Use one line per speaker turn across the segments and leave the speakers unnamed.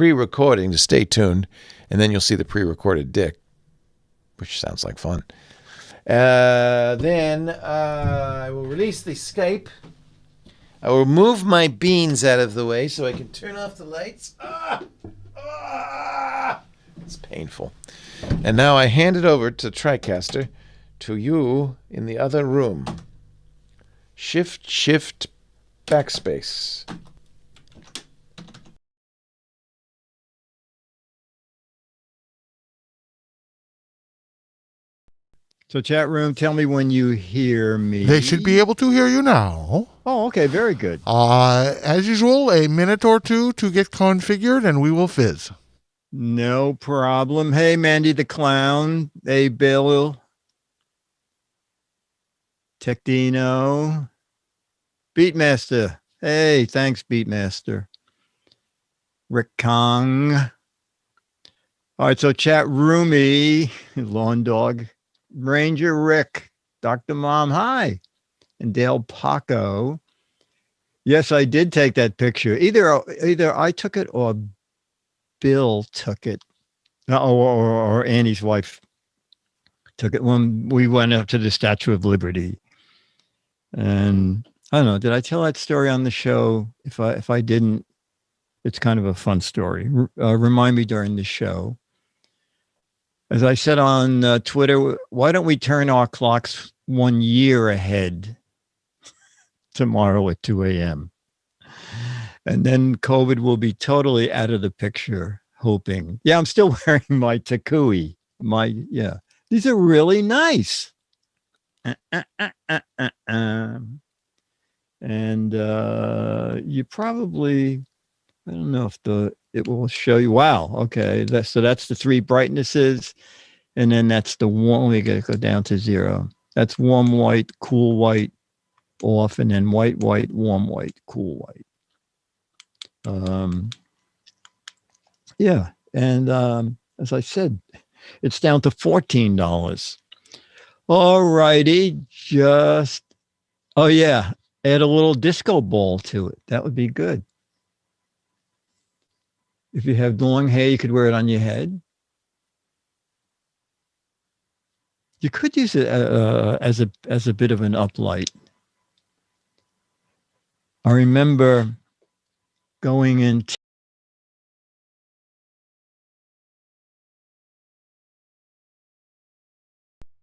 pre-recording to stay tuned, and then you'll see the pre-recorded Dick, which sounds like fun. Then I will release the Skype. I will move my beans out of the way so I can turn off the lights. It's painful. And now I hand it over to TriCaster, to you in the other room. Shift, backspace.
So chat room, tell me when you hear me.
They should be able to hear you now.
Oh, okay. Very good.
As usual, a minute or two to get configured, and we will fizz.
No problem. Hey, Mandy the Clown. Hey, Bill. Tectino. Beatmaster. Hey, thanks, Beatmaster. Rick Kong. All right, so chat roomy, lawn dog. Ranger Rick, Dr. Mom, hi. And Dale Paco. Yes, I did take that picture. Either I took it or Bill took it. Or Annie's wife took it when we went up to the Statue of Liberty. And I don't know, did I tell that story on the show? If I didn't, it's kind of a fun story. Remind me during the show. As I said on Twitter, why don't we turn our clocks 1 year ahead tomorrow at 2 a.m.? And then COVID will be totally out of the picture, hoping. Yeah, I'm still wearing my Takui. These are really nice. And you probably, I don't know if it will show you. Wow. Okay. So that's the three brightnesses. And then that's the one. We got to go down to 0. That's warm white, cool white, off, and then white, warm white, cool white. Yeah. And as I said, it's down to $14. All righty. Oh yeah. Add a little disco ball to it. That would be good. If you have long hair, you could wear it on your head. You could use it as a bit of an uplight. I remember going into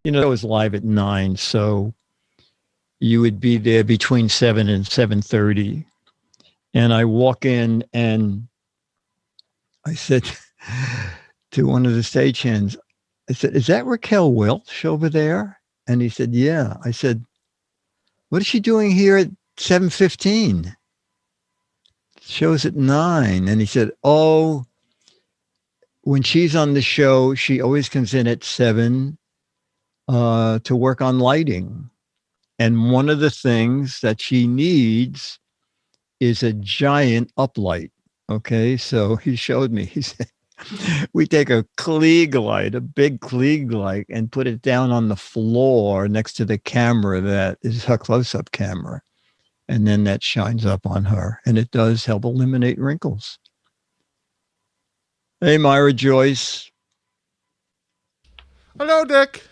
it was live at 9, so you would be there between 7 and 7:30, and I walk in and I said to one of the stagehands, I said, "Is that Raquel Welch over there?" And he said, "Yeah." I said, "What is she doing here at 7:15? Show's at 9." And he said, "Oh, when she's on the show, she always comes in at 7 to work on lighting. And one of the things that she needs is a giant uplight." Okay, so he showed me. He said, we take a Klieg light, a big Klieg light, and put it down on the floor next to the camera that is her close-up camera. And then that shines up on her. And it does help eliminate wrinkles. Hey, Myra Joyce.
Hello, Dick.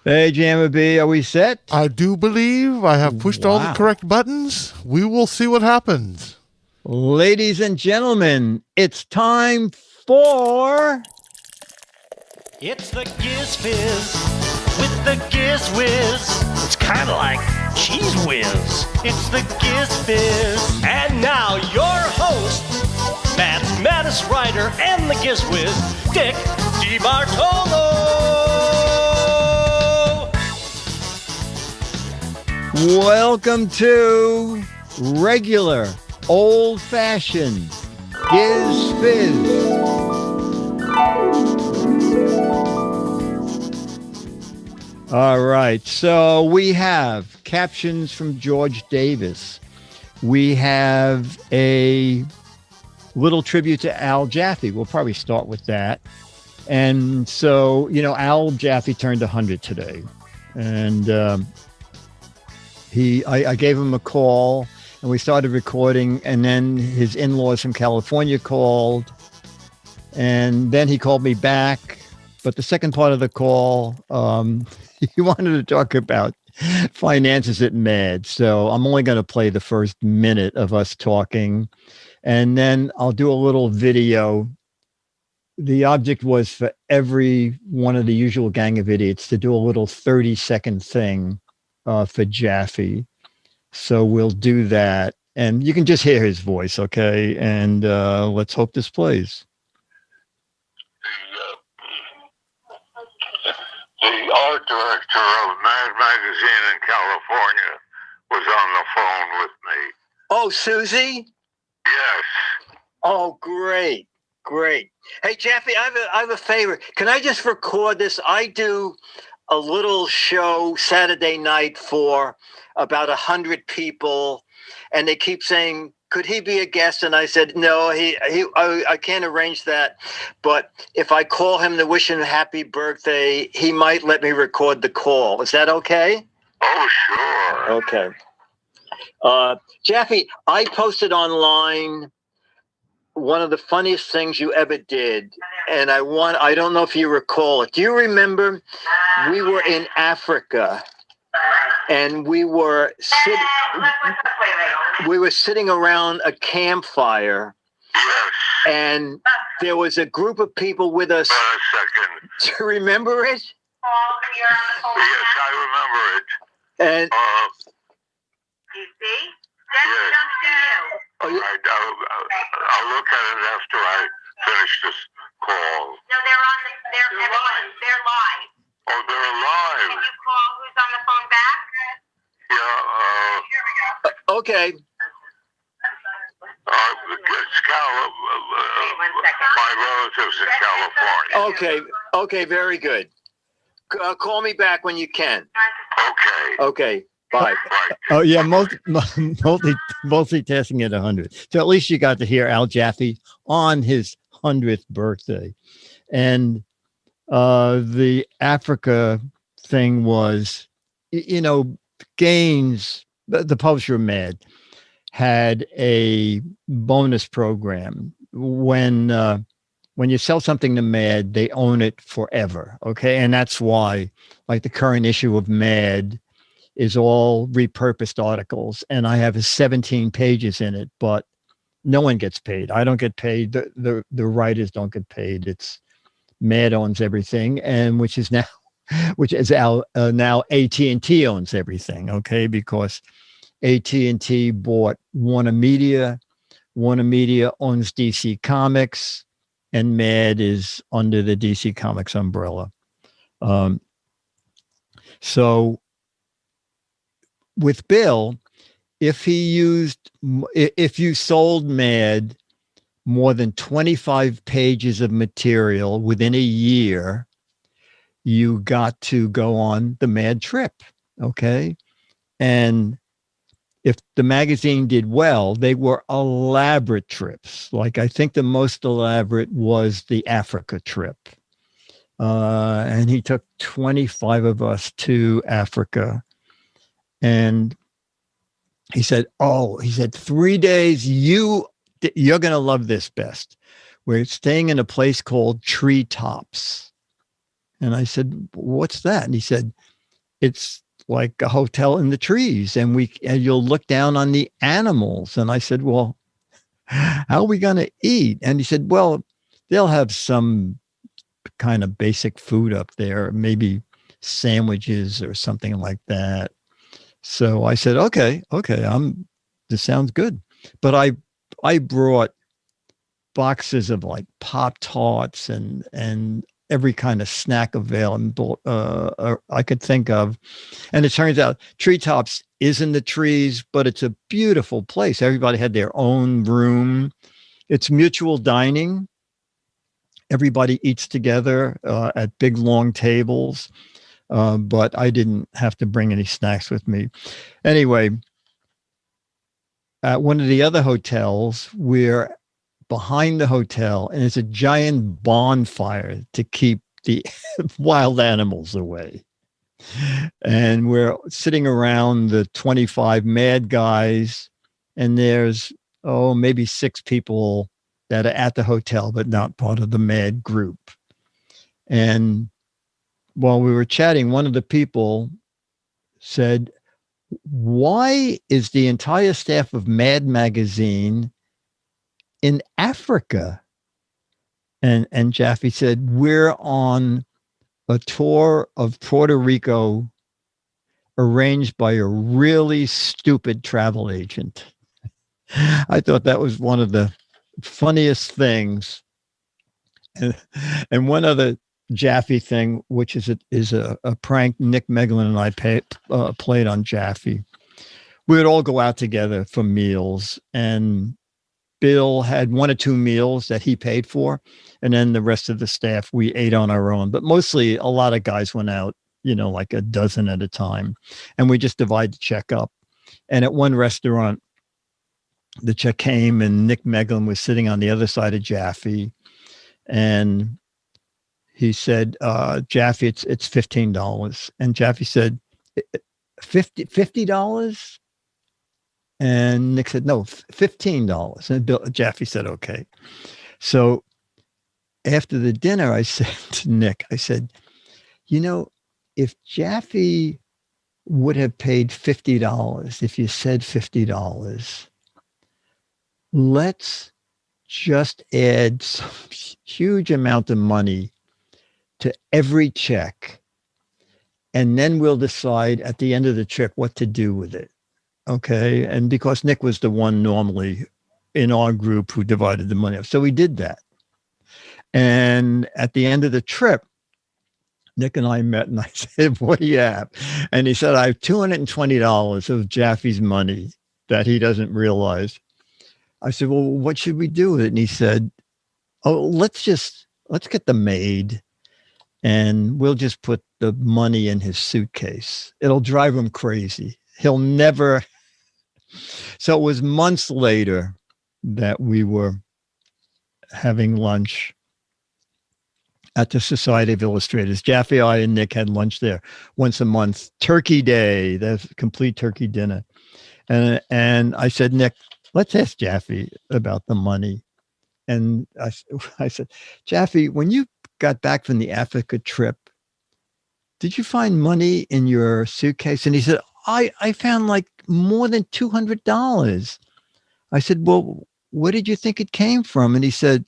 Hey, Jammer B, are we set?
I do believe I have pushed all the correct buttons. We will see what happens.
Ladies and gentlemen, it's time for...
It's the Giz Fiz with the Giz Wiz. It's kind of like Cheese Whiz. It's the Giz Fiz. And now your host, mathematics writer and the Giz Wiz, Dick DeBartolo.
Welcome to regular, old-fashioned Giz Fiz. All right, so we have captions from George Davis. We have a little tribute to Al Jaffe. We'll probably start with that. And so, Al Jaffe turned 100 today. And I gave him a call, and we started recording. And then his in-laws from California called, and then he called me back. But the second part of the call, he wanted to talk about finances at MAD. So I'm only going to play the first minute of us talking, and then I'll do a little video. The object was for every one of the usual gang of idiots to do a little 30-second thing for Jaffe. So we'll do that. And you can just hear his voice, okay? And let's hope this plays.
The art director of Mad Magazine in California was on the phone with me.
Oh, Susie?
Yes.
Oh, great. Great. Hey, Jaffe, I have a favor. Can I just record this? I do a little show Saturday night for about 100 people, and they keep saying, could he be a guest? And I said, no, I can't arrange that. But if I call him to wish him a happy birthday, he might let me record the call. Is that okay?
Oh, sure.
Okay. Jaffe, I posted online one of the funniest things you ever did, and I don't know if you recall it. Do you remember we were in Africa, and we were sitting around a campfire, and there was a group of people with us.
Wait a second.
Do you remember it?
Yes, I remember it.
And
you see? That's
Yes.
what I'm saying.
All right, I'll look at it after I finish this call.
No, they're live.
Oh, they're live.
Can you call who's on the phone back?
Yeah,
okay.
Wait 1 second.
my relatives in California.
Okay, very good. Call me back when you can.
Okay.
Okay, bye.
Right.
Oh, yeah, multitasking at 100. So at least you got to hear Al Jaffe on his 100th birthday. And the Africa thing was, Gaines, the publisher of Mad, had a bonus program. When you sell something to Mad, they own it forever, okay? And that's why, like, the current issue of Mad is all repurposed articles, and I have 17 pages in it, but no one gets paid. I don't get paid. The writers don't get paid. It's Mad owns everything, and which is now AT&T owns everything, okay? Because AT&T bought Warner Media. Warner Media owns DC Comics, and Mad is under the DC Comics umbrella. So with Bill, if you sold Mad more than 25 pages of material within a year, you got to go on the Mad trip, okay? And if the magazine did well, they were elaborate trips. Like, I think the most elaborate was the Africa trip. And he took 25 of us to Africa. And he said, 3 days, you're going to love this best. We're staying in a place called Treetops. And I said, what's that? And he said, it's like a hotel in the trees, and you'll look down on the animals. And I said, well, how are we going to eat? And he said, well, they'll have some kind of basic food up there, maybe sandwiches or something like that. So I said, okay, this sounds good. But I brought boxes of like Pop-Tarts and every kind of snack available I could think of. And it turns out Treetops is in the trees, but it's a beautiful place. Everybody had their own room. It's mutual dining. Everybody eats together at big, long tables. But I didn't have to bring any snacks with me. Anyway, at one of the other hotels, we're behind the hotel, and it's a giant bonfire to keep the wild animals away. And we're sitting around the 25 Mad guys and there's, maybe 6 people that are at the hotel, but not part of the MAD group. And while we were chatting, one of the people said, why is the entire staff of Mad Magazine in Africa? And Jaffe said, we're on a tour of Puerto Rico arranged by a really stupid travel agent. I thought that was one of the funniest things. And one other Jaffe thing, which is a prank Nick Meglin and I played on Jaffe. We would all go out together for meals, and Bill had 1 or 2 meals that he paid for, and then the rest of the staff, we ate on our own. But mostly a lot of guys went out, like a dozen at a time, and we just divide the check up. And at one restaurant, the check came and Nick Meglin was sitting on the other side of Jaffe, and he said, Jaffe, it's $15. And Jaffe said, $50? And Nick said, no, $15. And Jaffe said, okay. So after the dinner, I said to Nick, I said, if Jaffe would have paid $50, if you said $50, let's just add some huge amount of money to every check, and then we'll decide at the end of the trip what to do with it. Okay. And because Nick was the one normally in our group who divided the money up. So we did that. And at the end of the trip, Nick and I met, and I said, what do you have? And he said, I have $220 of Jaffe's money that he doesn't realize. I said, well, what should we do with it? And he said, let's get the maid, and we'll just put the money in his suitcase. It'll drive him crazy. He'll never. So it was months later that we were having lunch at the Society of Illustrators. Jaffe, I, and Nick had lunch there once a month. Turkey Day, that's a complete turkey dinner. And I said, Nick, let's ask Jaffe about the money. And I said, Jaffe, when you got back from the Africa trip, did you find money in your suitcase? And he said, I found like more than $200. I said, well, where did you think it came from? And he said,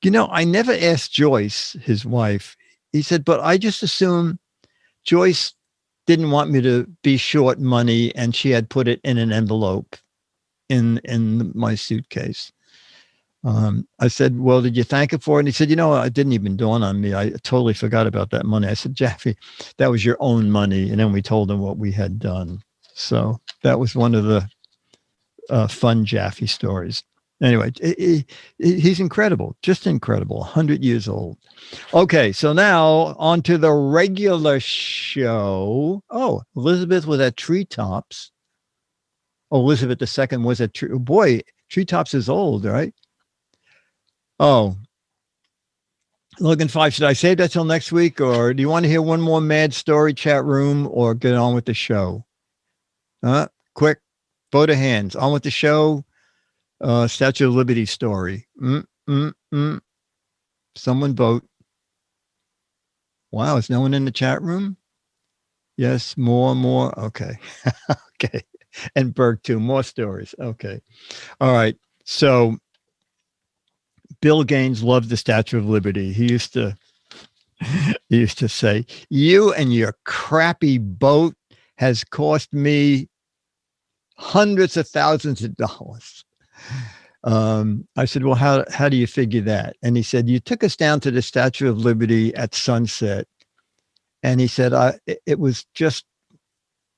I never asked Joyce, his wife. He said, but I just assumed Joyce didn't want me to be short money, and she had put it in an envelope in my suitcase. I said, well, did you thank her for it? And he said, it didn't even dawn on me. I totally forgot about that money. I said, Jaffe, that was your own money. And then we told him what we had done. So that was one of the fun Jaffe stories. Anyway, he's incredible, just incredible, 100 years old. Okay, so now on to the regular show. Oh, Elizabeth was at Treetops. Oh, Elizabeth II was at boy, Treetops is old, right? Oh, Logan 5, should I save that till next week, or do you want to hear one more mad story, chat room, or get on with the show? Quick, vote of hands. On with the show. Statue of Liberty story. Someone vote. Wow, is no one in the chat room? Yes, more. Okay. Okay. And Berg too, more stories. Okay. All right. So Bill Gaines loved the Statue of Liberty. He used to say, you and your crappy boat has cost me hundreds of thousands of dollars. I said, well, how do you figure that? And he said, you took us down to the Statue of Liberty at sunset. And he said, it was just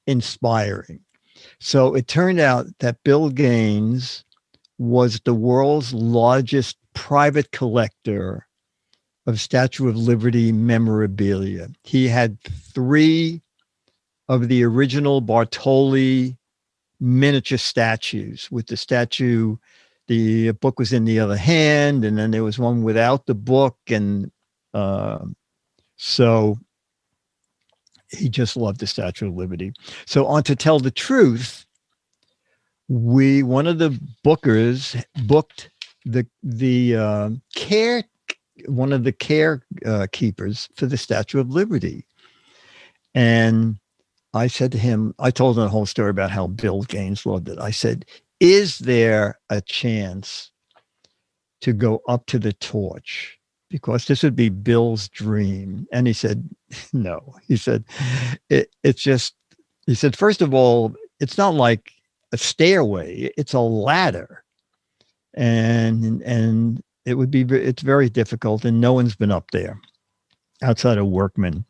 inspiring. So it turned out that Bill Gaines was the world's largest private collector of Statue of Liberty memorabilia. He had 3 of the original Bartoli miniature statues with the statue. The book was in the other hand, and then there was one without the book. And so he just loved the Statue of Liberty. So on To Tell the Truth, one of the bookers booked one of the keepers for the Statue of Liberty. And I said to him, I told him the whole story about how Bill Gaines loved it. I said, is there a chance to go up to the torch? Because this would be Bill's dream. And he said, no. He said, it's just, he said, first of all, it's not like a stairway, it's a ladder. And it's very difficult, and no one's been up there outside of workmen.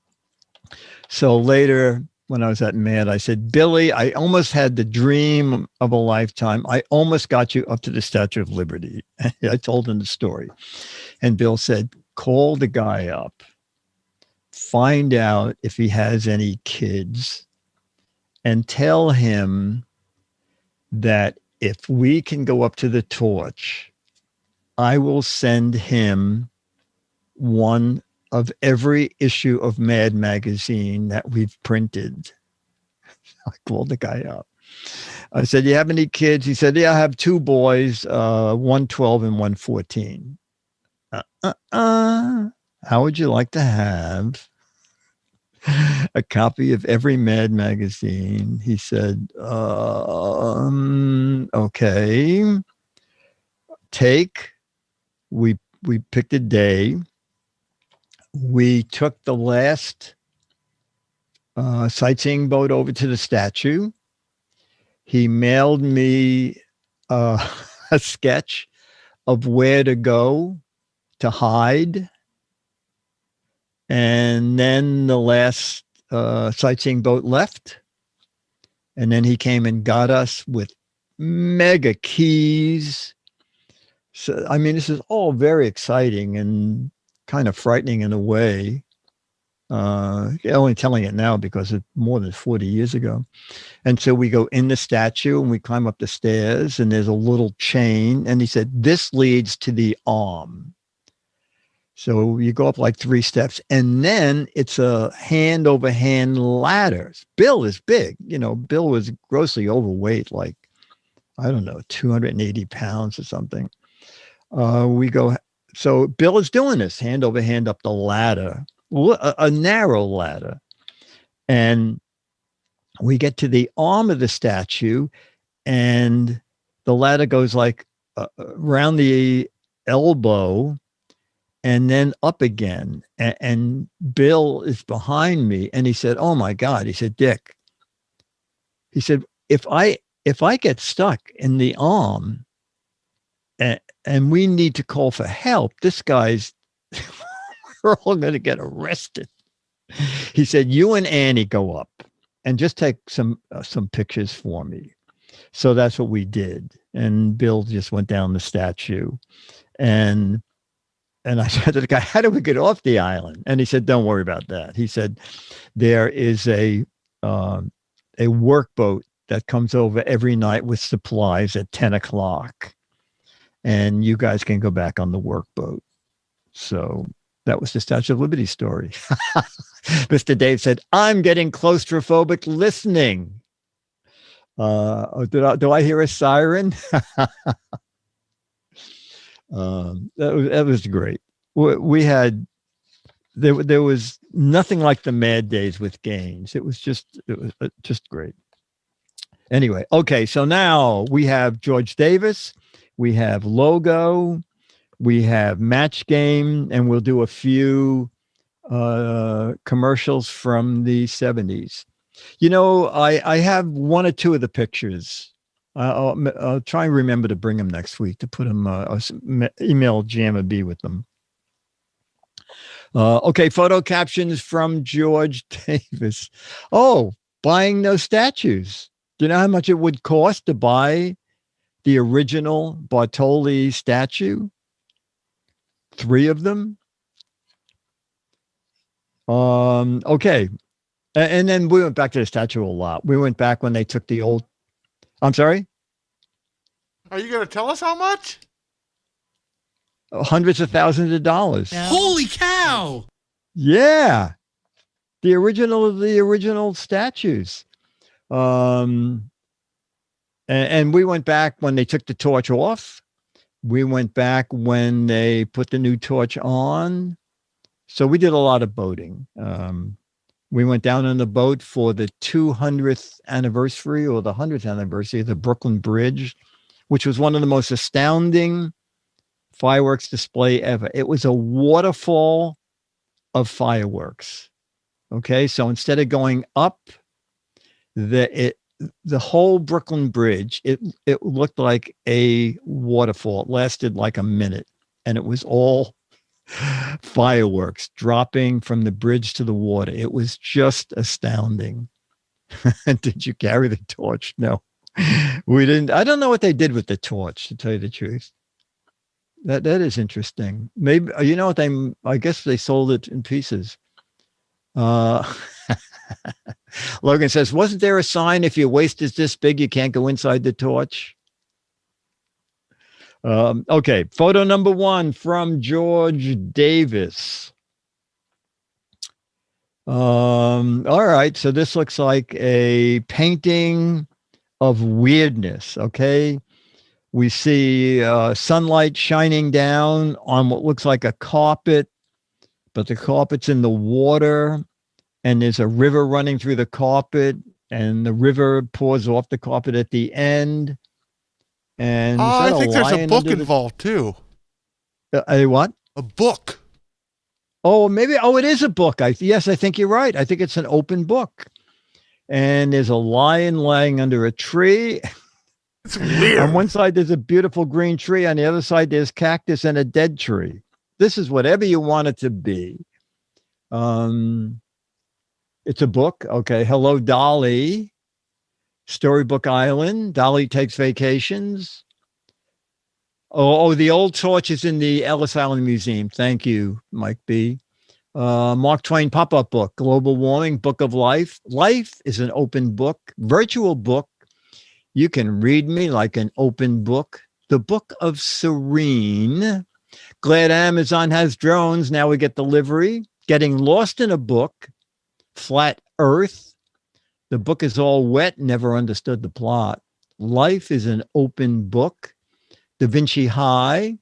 So later, when I was at MAD, I said, Billy, I almost had the dream of a lifetime. I almost got you up to the Statue of Liberty. I told him the story. And Bill said, call the guy up, find out if he has any kids, and tell him that if we can go up to the torch, I will send him one of every issue of Mad Magazine that we've printed. I called the guy up. I said, you have any kids? He said, yeah, I have two boys, 112 and 114. How would you like to have a copy of every Mad Magazine? He said, okay. We picked a day. We took the last sightseeing boat over to the statue. He mailed me a sketch of where to go to hide. And then the last sightseeing boat left. And then he came and got us with mega keys. So, I mean, this is all very exciting and kind of frightening in a way. Only telling it now because it's more than 40 years ago. And so we go in the statue and we climb up the stairs, and there's a little chain. And he said, this leads to the arm. So you go up like 3 steps, and then it's a hand over hand ladder. Bill is big. Bill was grossly overweight, like, I don't know, 280 pounds or something. So Bill is doing this hand over hand up the ladder, a narrow ladder. And we get to the arm of the statue, and the ladder goes like around the elbow and then up again. And Bill is behind me, and he said, oh my God. He said, Dick, he said, if I get stuck in the arm and we need to call for help, this guy's, we're all going to get arrested. He said, you and Annie go up and just take some pictures for me. So that's what we did. And Bill just went down the statue, and I said to the guy, how do we get off the island? And he said, don't worry about that. He said, there is a workboat that comes over every night with supplies at 10 o'clock. And you guys can go back on the workboat. So that was the Statue of Liberty story. Mr. Dave said, I'm getting claustrophobic listening. Do I hear a siren? That was great. We had, there was nothing like the Mad Days with Gaines. It was just great. Anyway, okay, so now we have George Davis, we have Logo, we have Match Game, and we'll do a few commercials from the 70s. I have one or two of the pictures. I'll try and remember to bring them next week to put them, email Jamma B with them. Okay, photo captions from George Davis. Oh, buying those statues. Do you know how much it would cost to buy the original Bartoli statue? 3 of them. Okay. And then we went back to the statue a lot. We went back when they took the old, I'm sorry?
Are you going to tell us how much?
Hundreds of thousands of dollars.
No. Holy cow.
Yeah. The original statues. And And we went back when they took the torch off. We went back when they put the new torch on. So we did a lot of boating. We went down on the boat for the 200th anniversary or the 100th anniversary of the Brooklyn Bridge, which was one of the most astounding fireworks display ever. It was a waterfall of fireworks. Okay, so instead of going up, the whole Brooklyn Bridge, it looked like a waterfall. It lasted like a minute, and it was all fireworks dropping from the bridge to the water. It was just astounding. Did you carry the torch? No, we didn't. I don't know what they did with the torch, to tell you the truth. That is interesting. Maybe, you know what, I guess they sold it in pieces. Logan says, wasn't there a sign, if your waist is this big, you can't go inside the torch? Okay, photo number 1 from George Davis. All right, so this looks like a painting of weirdness, okay? We see sunlight shining down on what looks like a carpet, but the carpet's in the water, and there's a river running through the carpet, and the river pours off the carpet at the end. And
I think there's a book involved too.
A what?
A book.
Oh, maybe. Oh, it is a book. Yes, I think you're right. I think it's an open book. And there's a lion laying under a tree.
It's weird.
On one side, there's a beautiful green tree. On the other side, there's cactus and a dead tree. This is whatever you want it to be. It's a book. Okay. Hello, Dolly. Storybook Island. Dolly takes vacations. Oh, the old torch is in the Ellis Island Museum. Thank you, Mike B. Mark Twain pop-up book, Global Warming, Book of Life. Life is an open book, virtual book. You can read me like an open book. The Book of Serene. Glad Amazon has drones. Now we get delivery. Getting lost in a book. Flat Earth. The book is all wet, never understood the plot. Life is an open book. Da Vinci High.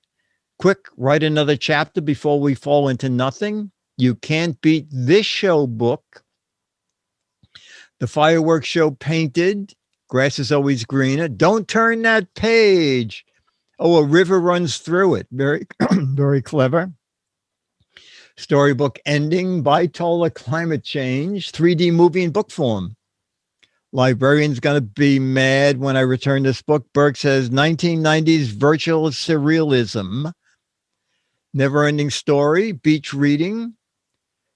Quick, write another chapter before we fall into nothing. You can't beat this show book. The fireworks show painted. Grass is always greener. Don't turn that page. Oh, a river runs through it. Very, very clever. Storybook ending. Bipolar climate change. 3D movie in book form. Librarian's going to be mad when I return this book. Burke says 1990s virtual surrealism. Never-ending story. Beach reading.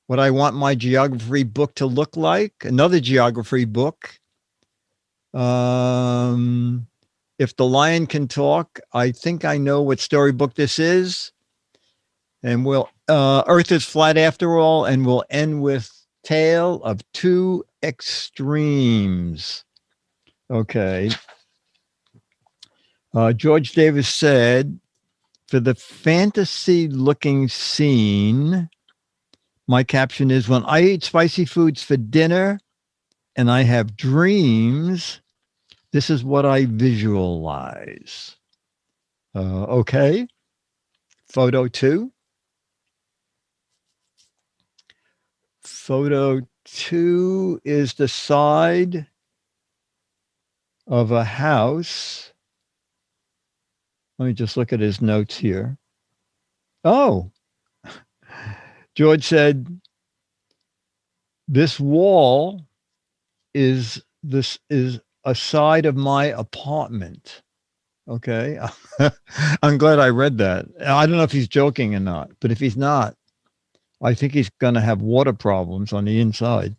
What I want my geography book to look like. Another geography book. If the lion can talk, I think I know what storybook this is. And Earth is flat after all, and we'll end with Tale of Two Extremes. Okay. George Davis said, for the fantasy-looking scene, my caption is, when I eat spicy foods for dinner and I have dreams, this is what I visualize. Okay. Photo 2. Photo 2 is the side of a house. Let me just look at his notes here. Oh, George said, this wall is a side of my apartment. Okay. I'm glad I read that. I don't know if he's joking or not, but if he's not, I think he's going to have water problems on the inside.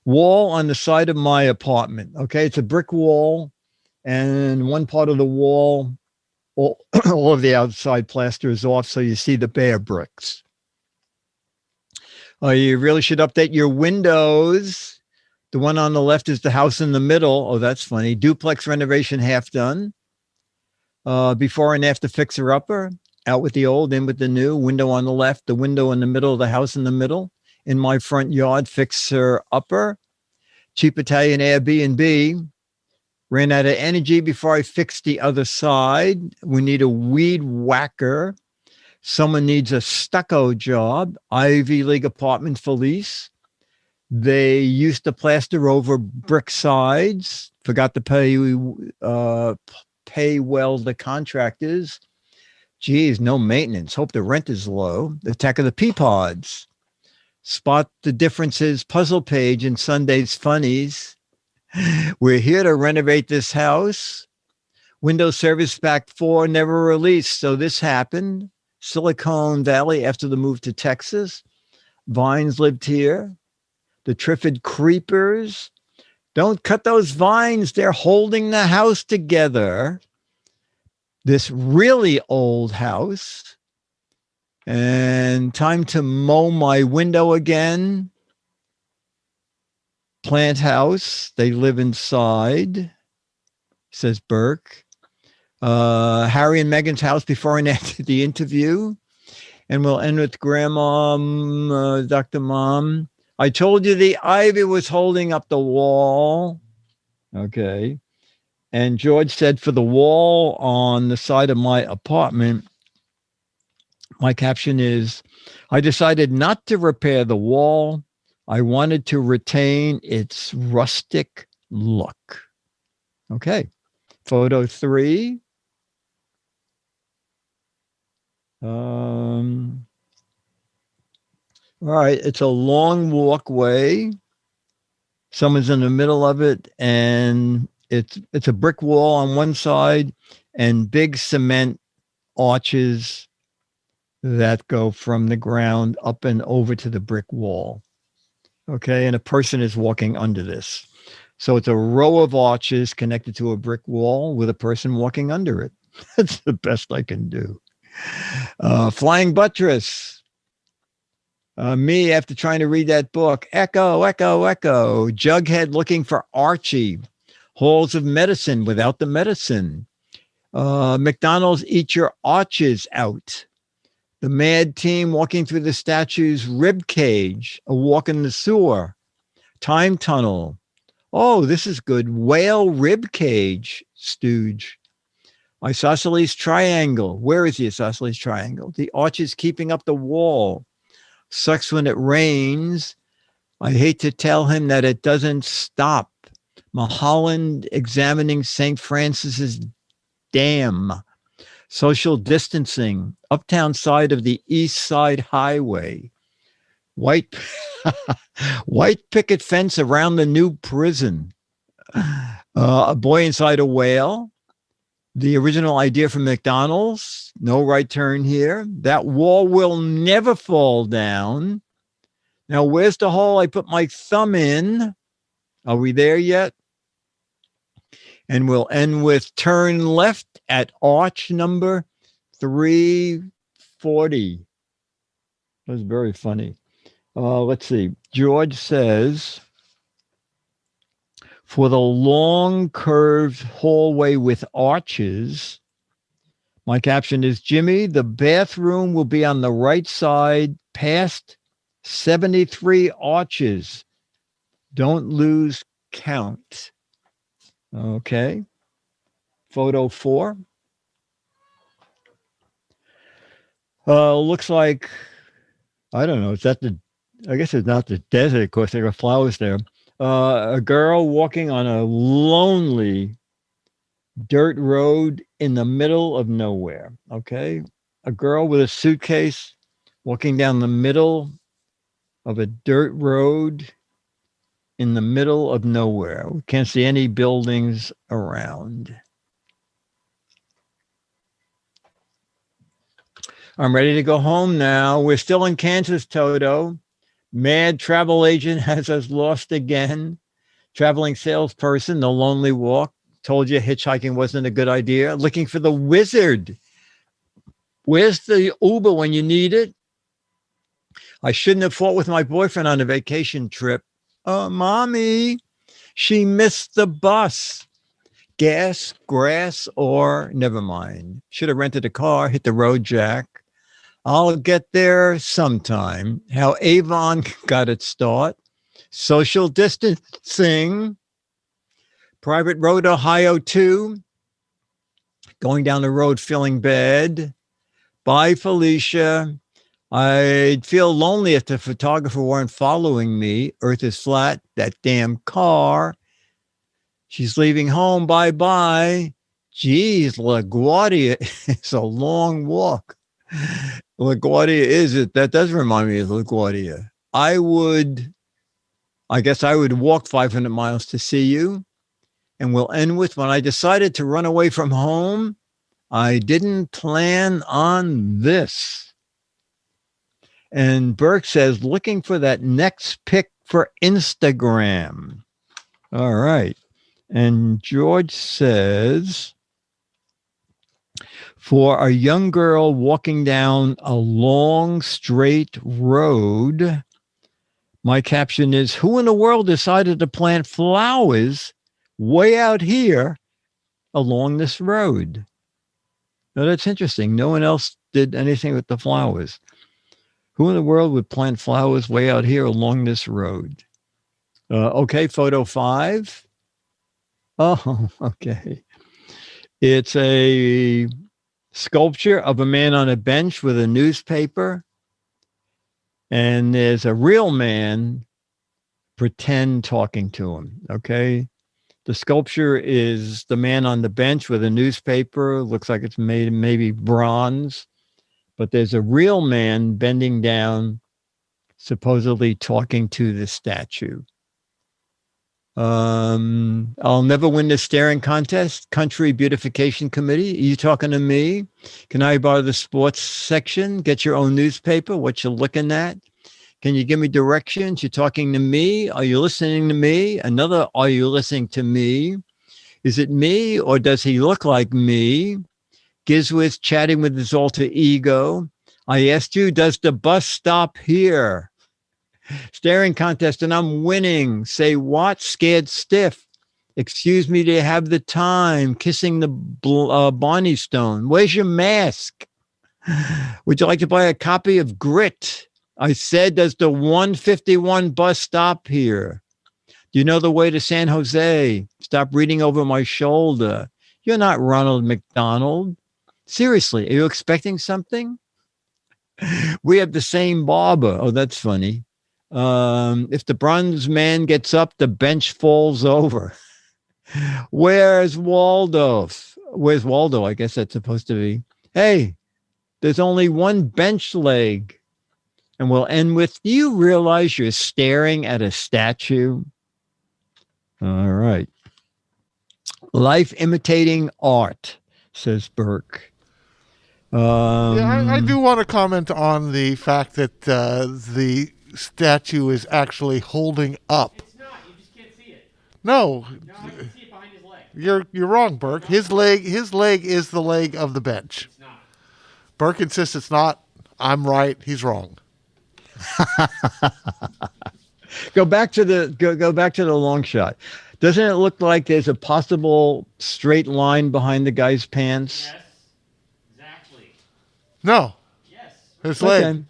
Wall on the side of my apartment. Okay. It's a brick wall, and one part of the wall, all of the outside plaster is off, so you see the bare bricks. You really should update your windows. The one on the left is the house in the middle. Oh, that's funny. Duplex renovation half done. Before and after fixer-upper. Out with the old, in with the new. Window on the left, the window in the middle, the house in the middle. In my front yard, fixer-upper. Cheap Italian Airbnb. Ran out of energy before I fixed the other side. We need a weed whacker. Someone needs a stucco job. Ivy League apartment for lease. They used to plaster over brick sides. Forgot to pay well the contractors. Geez, no maintenance. Hope the rent is low. The Attack of the Peapods. Spot the differences puzzle page in Sunday's Funnies. We're here to renovate this house. Windows Service Pack 4 never released, so this happened. Silicon Valley after the move to Texas. Vines lived here. The Triffid Creepers. Don't cut those vines. They're holding the house together. This really old house. And time to mow my window again. Plant house. They live inside, says Burke. Harry and Meghan's house before and after the interview. And we'll end with Grandma, Dr. Mom. I told you the ivy was holding up the wall. Okay. And George said, for the wall on the side of my apartment, my caption is, I decided not to repair the wall. I wanted to retain its rustic look. Okay. Photo 3. All right. It's a long walkway. Someone's in the middle of it, and it's a brick wall on one side and big cement arches that go from the ground up and over to the brick wall. Okay. And a person is walking under this. So it's a row of arches connected to a brick wall with a person walking under it. That's the best I can do. Flying Buttress. Me, after trying to read that book, echo, echo, echo. Jughead looking for Archie. Halls of medicine without the medicine. McDonald's, eat your arches out. The mad team walking through the statue's rib cage. A walk in the sewer. Time tunnel. Oh, this is good. Whale rib cage, stooge. Isosceles triangle. Where is the isosceles triangle? The arch is keeping up the wall. Sucks when it rains. I hate to tell him that it doesn't stop. Mulholland examining St. Francis's Dam. Social distancing. Uptown side of the East Side Highway. White picket fence around the new prison. A boy inside a whale. The original idea from McDonald's. No right turn here. That wall will never fall down. Now, where's the hole I put my thumb in? Are we there yet? And we'll end with turn left at arch number 340. That was very funny. Let's see. George says, for the long curved hallway with arches, my caption is, Jimmy, the bathroom will be on the right side past 73 arches. Don't lose count. Okay. Photo 4. Looks like, I don't know, is that I guess it's not the desert. Of course, there are flowers there. A girl walking on a lonely dirt road in the middle of nowhere. Okay. A girl with a suitcase walking down the middle of a dirt road in the middle of nowhere. We can't see any buildings around. I'm ready to go home now. We're still in Kansas, Toto. Mad travel agent has us lost again. Traveling salesperson, the lonely walk. Told you hitchhiking wasn't a good idea. Looking for the wizard. Where's the Uber when you need it? I shouldn't have fought with my boyfriend on a vacation trip. Mommy, she missed the bus. Gas, grass, or never mind. Should have rented a car, hit the road jack. I'll get there sometime. How Avon got its start. Social distancing. Private Road, Ohio 2. Going down the road feeling bad. Bye, Felicia. I'd feel lonely if the photographer weren't following me. Earth is flat. That damn car. She's leaving home. Bye-bye. Geez, LaGuardia is a long walk. LaGuardia is it? That does remind me of LaGuardia. I guess I would walk 500 miles to see you. And we'll end with, when I decided to run away from home, I didn't plan on this. And Burke says, looking for that next pic for Instagram. All right. And George says, for a young girl walking down a long, straight road, my caption is, who in the world decided to plant flowers way out here along this road? Now, that's interesting. No one else did anything with the flowers. Who in the world would plant flowers way out here along this road? Okay, photo 5. Oh, okay. It's a sculpture of a man on a bench with a newspaper. And there's a real man pretend talking to him, okay? The sculpture is the man on the bench with a newspaper. Looks like it's made maybe bronze. But there's a real man bending down, supposedly talking to the statue. I'll never win the staring contest. Country Beautification Committee. Are you talking to me? Can I borrow the sports section? Get your own newspaper. What you looking at? Can you give me directions? You're talking to me. Are you listening to me? Another, are you listening to me? Is it me or does he look like me? GizFiz chatting with his alter ego. I asked you, does the bus stop here? Staring contest and I'm winning. Say what? Scared stiff. Excuse me, do you have the time? Kissing the Barney Stone. Where's your mask? Would you like to buy a copy of Grit? I said, does the 151 bus stop here? Do you know the way to San Jose? Stop reading over my shoulder. You're not Ronald McDonald. Seriously, are you expecting something? We have the same barber. Oh, that's funny. If the bronze man gets up, the bench falls over. Where's Waldo? Where's Waldo? I guess that's supposed to be. Hey, there's only one bench leg. And we'll end with, do you realize you're staring at a statue? All right. Life imitating art, says Burke.
Yeah, I do want to comment on the fact that the statue is actually holding up.
It's not. You just can't see it.
No.
No, I can see it behind his leg.
You're wrong, Burke. His leg is the leg of the bench.
It's not.
Burke insists it's not. I'm right. He's wrong.
Go back to the long shot. Doesn't it look like there's a possible straight line behind the guy's pants?
Yes. Exactly.
No.
Yes.
His leg.
Okay.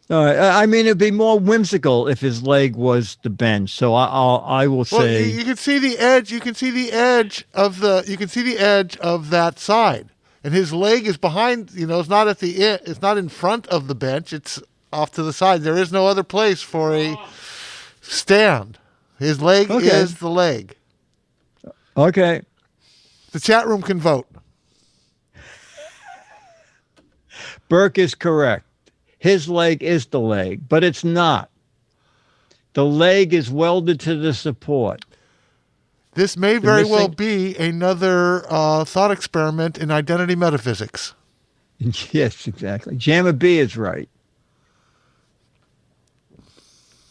All right. I mean, it'd be more whimsical if his leg was the bench. So I will
Well,
say
you can see the edge. You can see the edge of that side, and his leg is behind. It's not at the end. It's not in front of the bench. It's off to the side. There is no other place for a stand. His leg is the leg.
okay.
The chat room can vote.
Burke is correct. His leg is the leg, but it's not. The leg is welded to the support.
This may very well be another thought experiment in identity metaphysics.
Yes, exactly. Jamma B is right.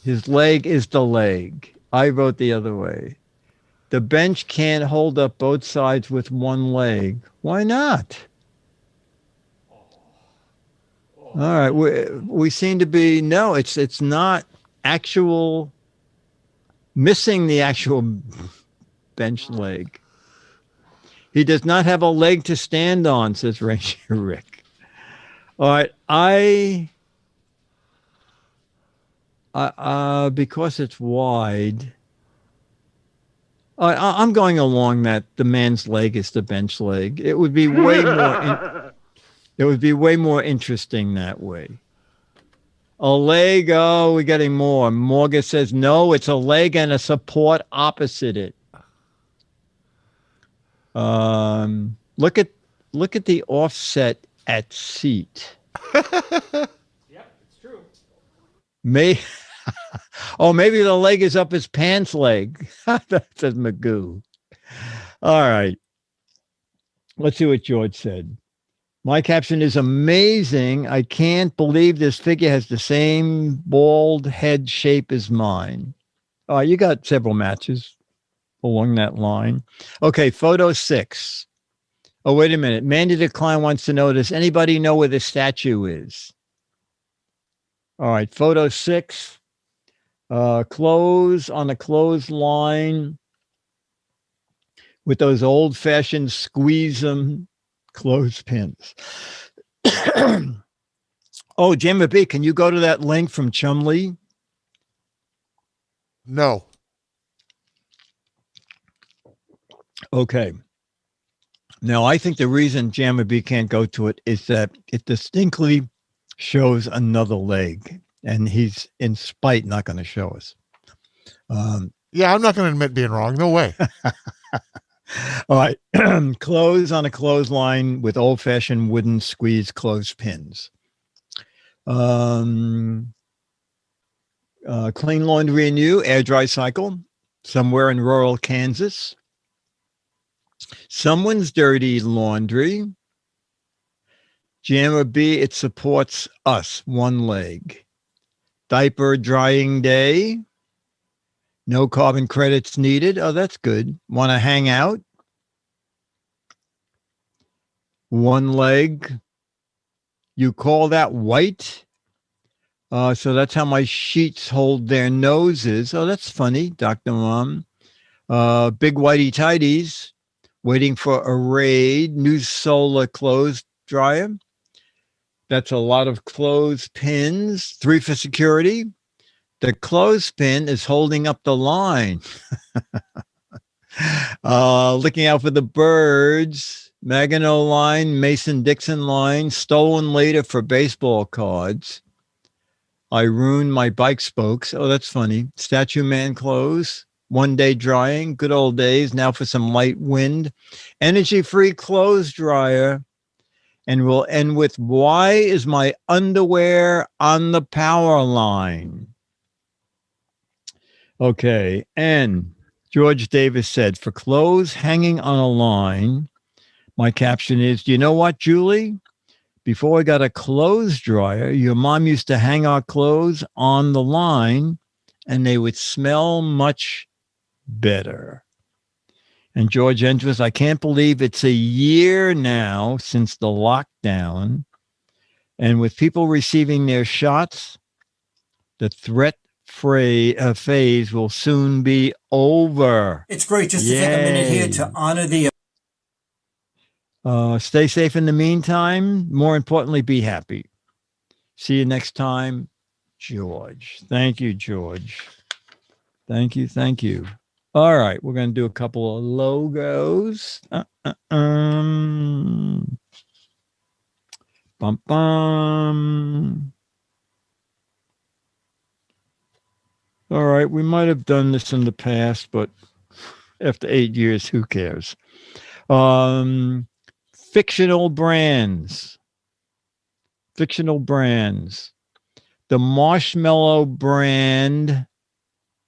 His leg is the leg. I vote the other way. The bench can't hold up both sides with one leg. Why not? All right. We seem to be, no, it's not actual, missing the actual bench leg. He does not have a leg to stand on, says Ranger Rick. All right. Because it's wide, I'm going along that the man's leg is the bench leg. It would be way more. It would be way more interesting that way. A leg. Oh, we're getting more. Morgan says no. It's a leg and a support opposite it. Look at the offset at seat.
Yep, it's true.
Maybe the leg is up his pants leg. That says Magoo. All right. Let's see what George said. My caption is amazing. I can't believe this figure has the same bald head shape as mine. You got several matches along that line. Okay, photo 6. Oh, wait a minute. Mandy Decline wants to know, does anybody know where the statue is? All right, photo 6. Clothes on a clothesline with those old-fashioned squeeze them clothespins. Oh, Jammer B, can you go to that link from Chumley?
No.
Okay. Now, I think the reason Jammer B can't go to it is that it distinctly shows another leg, and he's in spite not going to show us.
Yeah, I'm not going to admit being wrong. No way.
All right. Clothes on a clothesline with old-fashioned wooden squeeze clothespins. Clean Laundry and You, air dry cycle, somewhere in rural Kansas. Someone's Dirty Laundry. Jammer B, it supports us, one leg. Diaper drying day. No carbon credits needed. Oh, that's good. Want to hang out? One leg. You call that white? So that's how my sheets hold their noses. Oh, that's funny, Dr. Mom. Big whitey tighties. Waiting for a raid. New solar clothes dryer. That's a lot of clothespins. 3 for security. The clothespin is holding up the line. Looking out for the birds. Magano line, Mason-Dixon line, stolen later for baseball cards. I ruined my bike spokes. Oh, that's funny. Statue man clothes. 1 day drying. Good old days. Now for some light wind. Energy-free clothes dryer. And we'll end with, why is my underwear on the power line? Okay, and George Davis said, for clothes hanging on a line, my caption is, do you know what, Julie? Before I got a clothes dryer, your mom used to hang our clothes on the line and they would smell much better. And George ends with, I can't believe it's a year now since the lockdown. And with people receiving their shots, the threat phase will soon be over.
It's great just to take a minute here to honor the
stay safe in the meantime. More importantly, be happy. See you next time, George. Thank you, George. Thank you. Thank you. All right. We're going to do a couple of logos. Bum, bum. All right. We might have done this in the past, but after 8 years, who cares? Fictional brands. Fictional brands. The Marshmallow brand.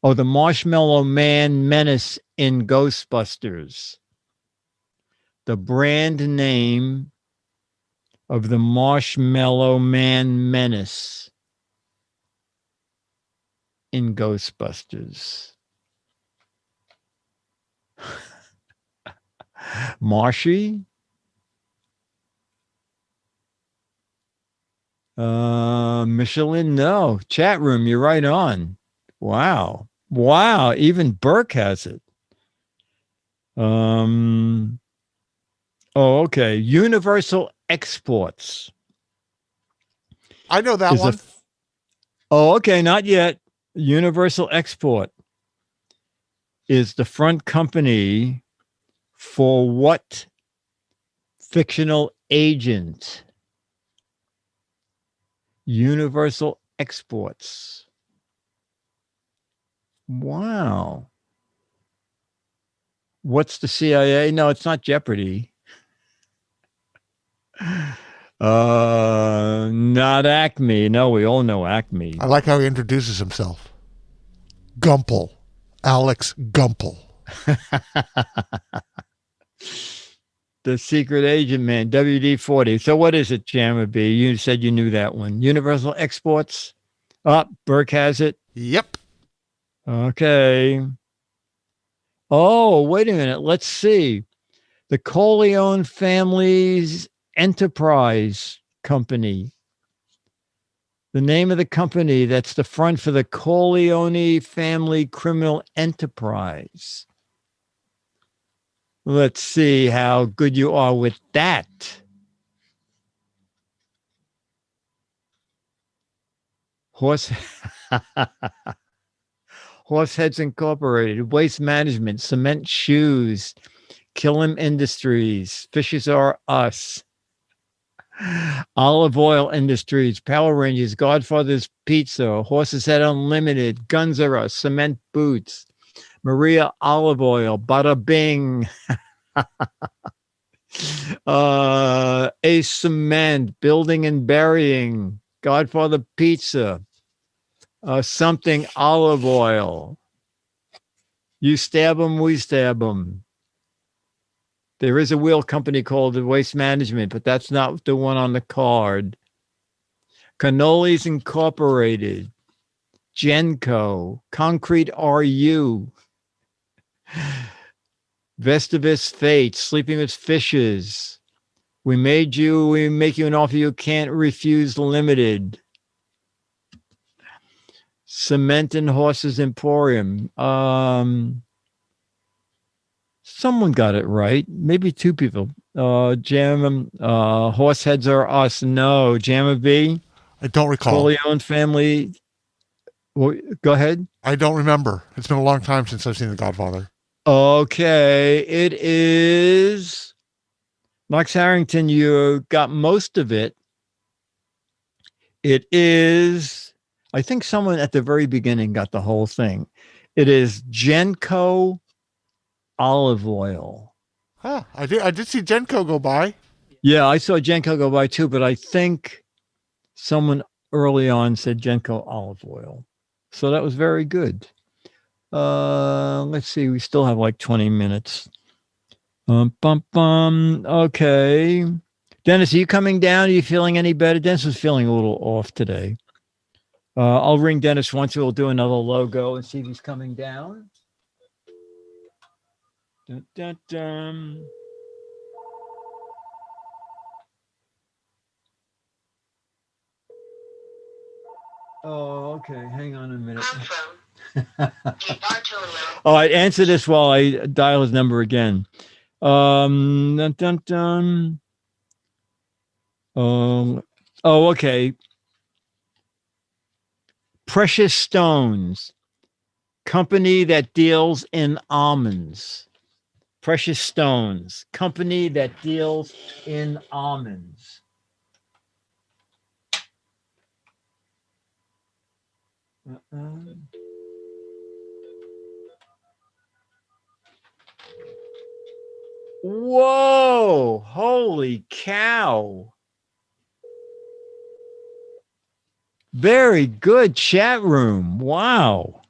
Oh, the Marshmallow Man Menace in Ghostbusters. The brand name of the Marshmallow Man Menace in Ghostbusters. Marshy? Michelin, no. Chat room, you're right on. Wow. Wow. Even Burke has it. Oh, okay. Universal Exports.
I know that one.
Oh, okay. Not yet. Universal Export. is the front company for what fictional agent? Universal Exports. Wow. What's the CIA? No, it's not Jeopardy. Not Acme. No, we all know Acme.
I like how he introduces himself. Gumple. Alex Gumple.
The secret agent man, WD-40. So what is it, Jammer B? You said you knew that one. Universal Exports. Burke has it.
Yep.
Okay. Oh, wait a minute. Let's see. The Corleone family's enterprise company. The name of the company that's the front for the Corleone family criminal enterprise. Let's see how good you are with that. Horseheads Incorporated, Waste Management, Cement Shoes, Killam Industries, Fishes R Us, Olive Oil Industries, Power Rangers, Godfather's Pizza, Horse's Head Unlimited, Guns R Us, Cement Boots, Maria Olive Oil, Bada Bing, Ace Cement, Building and Burying, Godfather Pizza, Something Olive Oil. You stab them, we stab them. There is a wheel company called Waste Management, but that's not the one on the card. Cannolis Incorporated, Genco, Concrete RU, Vestivus Fate, Sleeping with Fishes. We make you an offer you can't refuse, Limited. Cement and Horses Emporium. Someone got it right. Maybe two people. Horseheads Are Us. No. Jammer B.
I don't recall.
Corleone family. Well, go ahead.
I don't remember. It's been a long time since I've seen The Godfather.
Okay. It is Max Harrington. You got most of it. It is, I think someone at the very beginning got the whole thing. It is Genco Olive Oil.
Huh. I did see Genco go by.
Yeah, I saw Genco go by too, but I think someone early on said Genco Olive Oil. So that was very good. Let's see. We still have like 20 minutes. Okay. Dennis, are you coming down? Are you feeling any better? Dennis was feeling a little off today. I'll ring Dennis once. We'll do another logo and see if he's coming down. Dun, dun, dun. Oh, okay. Hang on a minute. All right, answer this while I dial his number again. Dun, dun, dun. Okay. Precious Stones, company that deals in almonds. Precious Stones, company that deals in almonds. Whoa, holy cow. Very good chat room. Wow.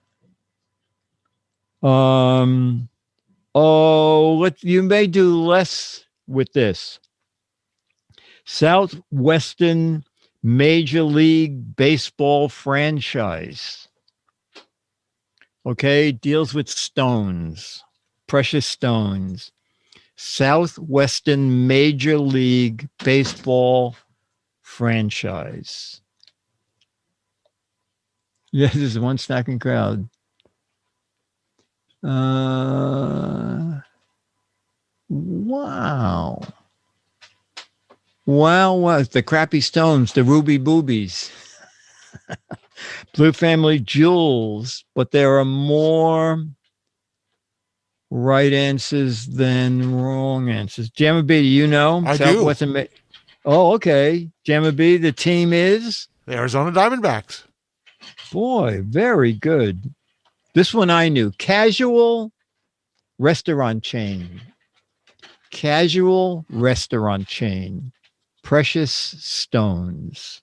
You may do less with this. Southwestern Major League Baseball franchise. Okay, deals with stones, precious stones. Southwestern Major League Baseball franchise. Yeah, this is one stacking crowd. Wow. Wow. The crappy stones, the ruby boobies. Blue Family Jewels, but there are more right answers than wrong answers. Jamma B, do you know?
I do.
Oh, okay. Jamma B, the team is?
The Arizona Diamondbacks.
Boy, very good. This one I knew. Casual restaurant chain. Casual restaurant chain. Precious Stones.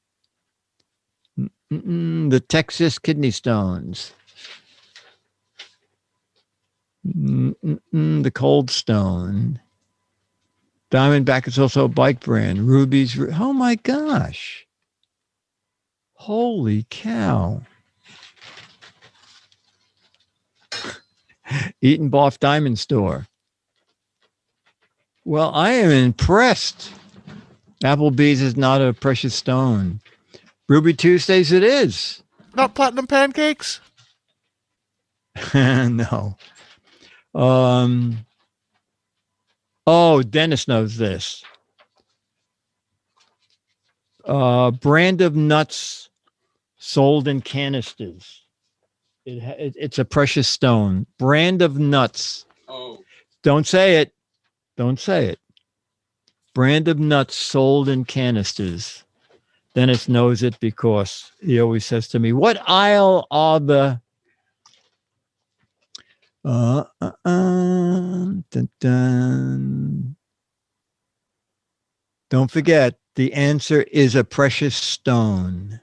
The Texas Kidney Stones. The Cold Stone. Diamondback is also a bike brand. Ruby's. Oh my gosh. Holy cow. Eaton Boff Diamond Store. Well, I am impressed. Applebee's is not a precious stone. Ruby Tuesdays it is.
Not platinum pancakes?
No. Oh, Dennis knows this. Brand of nuts sold in canisters. It's a precious stone. Brand of nuts.
Oh.
Don't say it. Don't say it. Brand of nuts sold in canisters. Dennis knows it because he always says to me, what aisle are the... Dun, dun. Don't forget, the answer is a precious stone.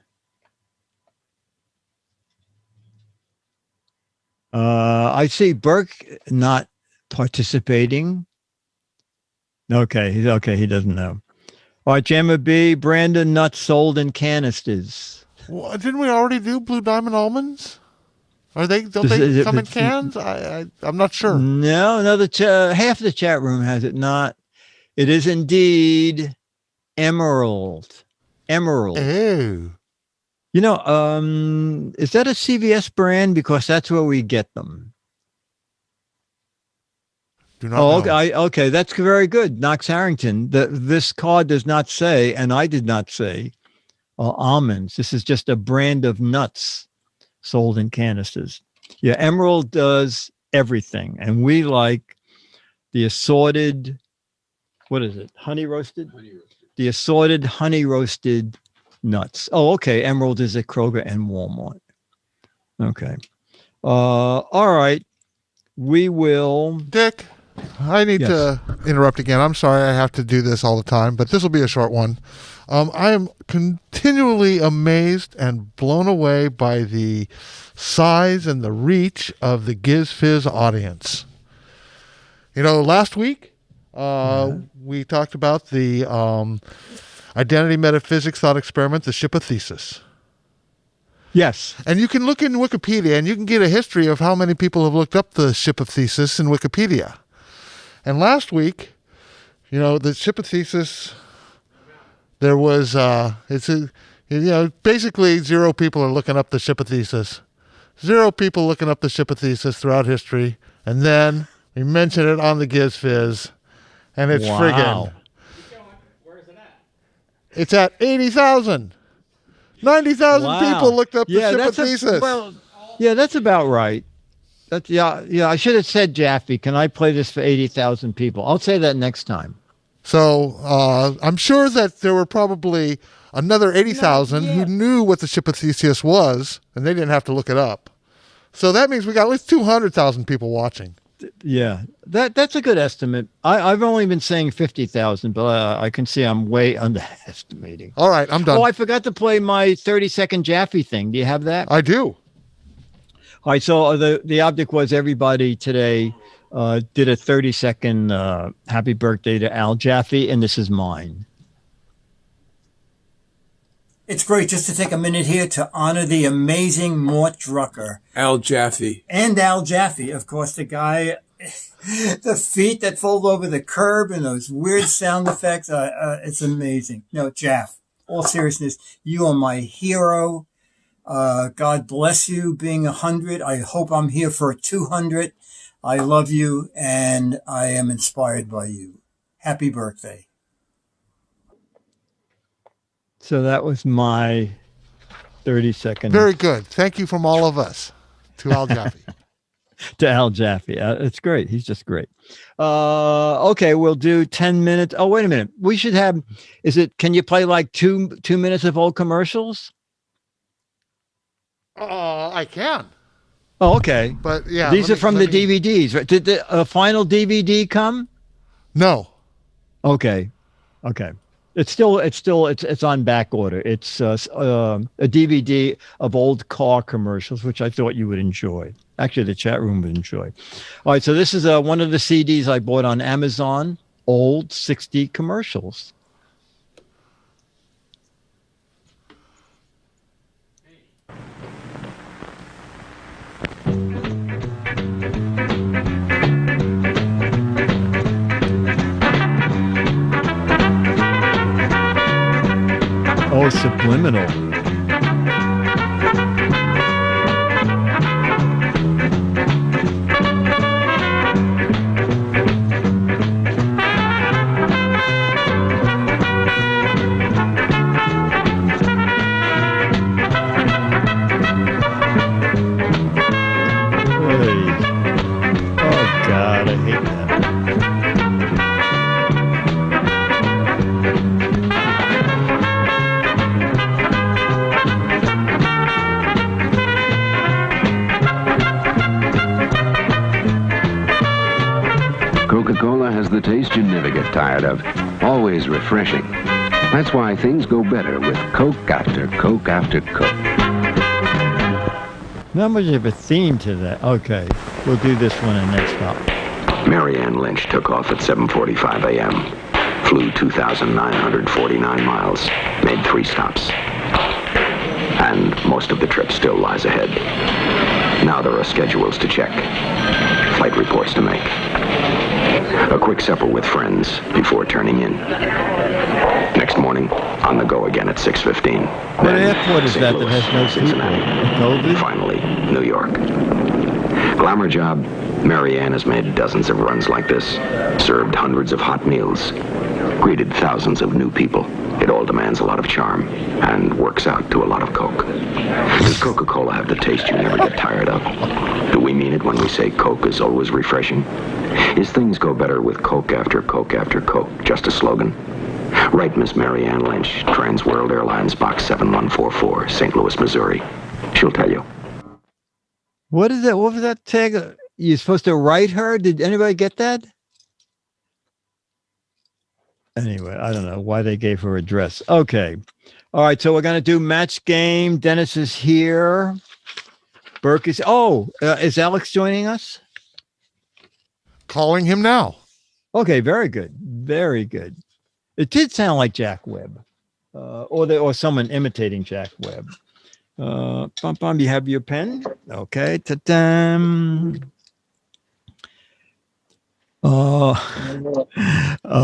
I see Burke not participating. Okay, he doesn't know. All right, Jamma B, Brandon nuts sold in canisters.
Well, didn't we already do Blue Diamond almonds? Don't they come in cans? I'm not sure.
No, half the chat room has it not. It is indeed emerald. Emerald.
Oh.
You know, is that a CVS brand? Because that's where we get them.
Do not know.
Okay, that's very good. Knox Harrington. This card does not say, and I did not say, almonds. This is just a brand of nuts sold in canisters. Yeah, Emerald does everything, and we like the assorted. What is it? Honey roasted. The assorted honey roasted nuts. Oh, okay. Emerald is at Kroger and Walmart. Okay. All right. We will.
Dick, I need to interrupt again. I'm sorry I have to do this all the time, but this will be a short one. I am continually amazed and blown away by the size and the reach of the Giz Fiz audience. You know, last week we talked about the identity metaphysics thought experiment, the Shipathesis.
Yes.
And you can look in Wikipedia and you can get a history of how many people have looked up the Shipathesis in Wikipedia. And last week, you know, the Shipathesis, there was, basically 0 people are looking up the Shipathesis. 0 people looking up the Shipathesis throughout history. And then we mention it on the Giz Fiz. And it's friggin'.
Where is it at?
It's at 80,000. 90,000 people looked up the Shipathesis.
That's about right. I should have said, Jaffe, can I play this for 80,000 people? I'll say that next time.
So I'm sure that there were probably another 80,000 who knew what the Shipathesis was, and they didn't have to look it up. So that means we got at least 200,000 people watching.
Yeah, that's a good estimate. I've only been saying 50,000, but I can see I'm way underestimating.
All right, I'm done.
Oh, I forgot to play my 30-second Jaffe thing. Do you have that?
I do.
All right, so the object was everybody today did a 30-second happy birthday to Al Jaffe, and this is mine.
It's great just to take a minute here to honor the amazing Mort Drucker.
Al Jaffe.
And Al Jaffe, of course, the guy, the feet that fold over the curb and those weird sound effects. It's amazing. No, Jaff, all seriousness, you are my hero. God bless you being 100. I hope I'm here for 200. I love you and I am inspired by you. Happy birthday.
So that was my 30-second.
Very good. Thank you from all of us to Al Jaffe.
to Al Jaffe. It's great. He's just great. Okay, we'll do 10 minutes. Oh, wait a minute. We should have, can you play like two minutes of old commercials?
I can.
Oh, okay.
But yeah.
These are from the DVDs. Right? Did the final DVD come?
No.
Okay. It's on back order. It's a DVD of old car commercials, which I thought you would enjoy. Actually, the chat room would enjoy. All right, so this is one of the CDs I bought on Amazon, old 60 commercials. Oh, subliminal. Oh, God, I hate that.
Coca-Cola has the taste you never get tired of. Always refreshing. That's why things go better with Coke after Coke after Coke.
Not much of a theme to that. Okay, we'll do this one in next stop.
Mary Ann Lynch took off at 7:45 a.m. Flew 2,949 miles. Made 3 stops. And most of the trip still lies ahead. Now there are schedules to check. Flight reports to make. A quick supper with friends before turning in. Next morning, on the go again at 6:15.
What airport is that has no
Cincinnati. Finally, New York. Glamour job. Mary Ann has made dozens of runs like this. Served hundreds of hot meals. Greeted thousands of new people. It all demands a lot of charm and works out to a lot of Coke. Does Coca-Cola have the taste you never get tired of? Do we mean it when we say Coke is always refreshing? Is things go better with Coke after Coke after Coke just a slogan? Right, Miss Mary Ann Lynch, Trans World Airlines, Box 7144, St. Louis, Missouri. She'll tell you.
What is that? What was that tag? You're supposed to write her? Did anybody get that? Anyway, I don't know why they gave her address. Okay. All right. So we're going to do match game. Dennis is here. Burke is. Is Alex joining us?
Calling him now.
Okay. Very good. Very good. It did sound like Jack Webb, or someone imitating Jack Webb. You have your pen? Okay. Ta-da. A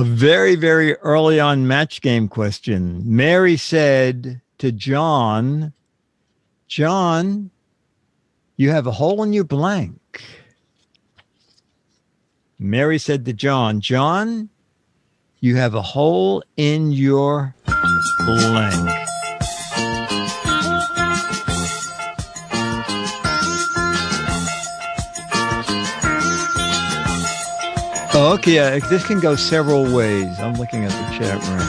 very, very early on match game question. Mary said to John, John, you have a hole in your blank. Mary said to John, John, you have a hole in your blank. Okay, this can go several ways. I'm looking at the chat room.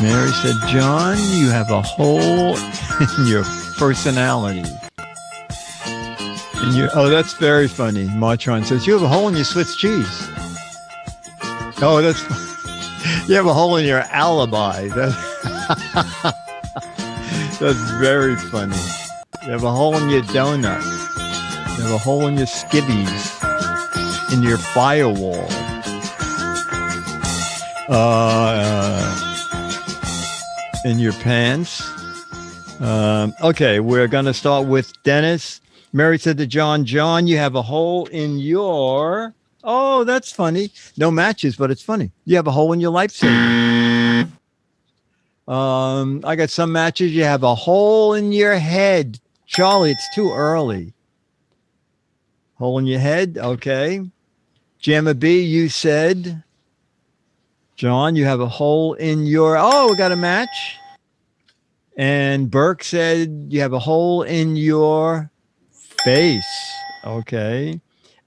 Mary said, John, you have a hole in your personality. That's very funny. Martron says, you have a hole in your Swiss cheese. Oh, that's you have a hole in your alibi. That's very funny. You have a hole in your donut. You have a hole in your skivvies. In your firewall. In your pants. Okay, we're going to start with Dennis. Mary said to John, John, you have a hole in your... Oh, that's funny. No matches, but it's funny. You have a hole in your life savings. I got some matches. You have a hole in your head. Charlie, it's too early. Hole in your head? Okay. Gemma B, you said, John, you have a hole in your... Oh, we got a match. And Burke said, you have a hole in your Space. Okay.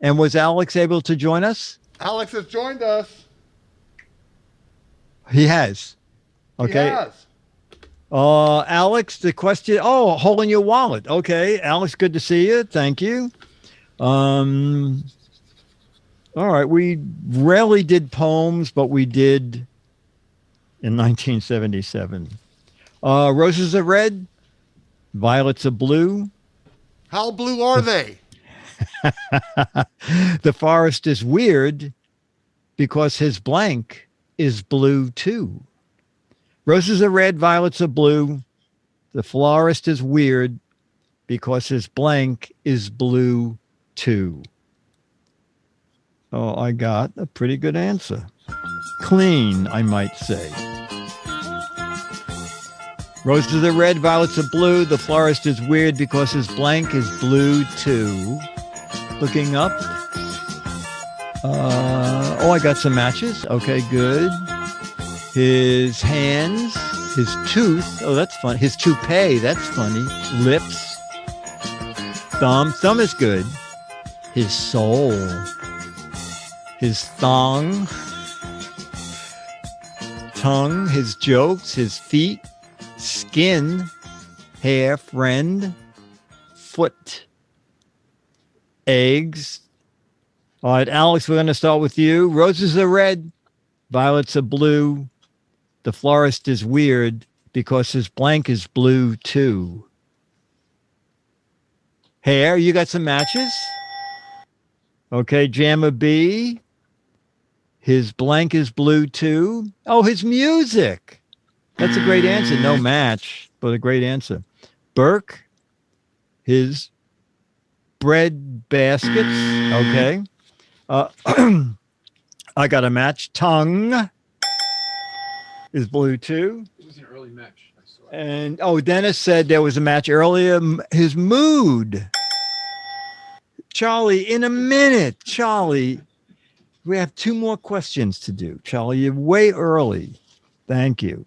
And was Alex able to join us?
Alex has joined us.
He has.
He
Okay.
has.
Alex, the question. Oh, hole in your wallet. Okay. Alex, good to see you. Thank you. All right. We rarely did poems, but we did in 1977. Roses are red, violets are blue.
How blue are they?
The forest is weird because his blank is blue too. Roses are red, violets are blue. The florist is weird because his blank is blue too. Oh, I got a pretty good answer. Clean, I might say. Roses are red, violets are blue. The florist is weird because his blank is blue too. Looking up. I got some matches. Okay, good. His hands, his tooth. Oh, that's fun. His toupee. That's funny. Lips. Thumb. Thumb is good. His soul. His thong. Tongue. His jokes. His feet. Skin. Hair. Friend. Foot. Eggs. All right, Alex, we're going to start with you. Roses are red. Violets are blue. The florist is weird because his blank is blue too. Hair, you got some matches? Okay, Jammer B. His blank is blue too. Oh, his music. That's a great answer. No match, but a great answer. Burke, his bread baskets. Okay. I got a match. Tongue is blue too.
It was an early match. I saw it.
And Dennis said there was a match earlier. His mood. Charlie, in a minute. Charlie, we have 2 more questions to do. Charlie, you're way early. Thank you.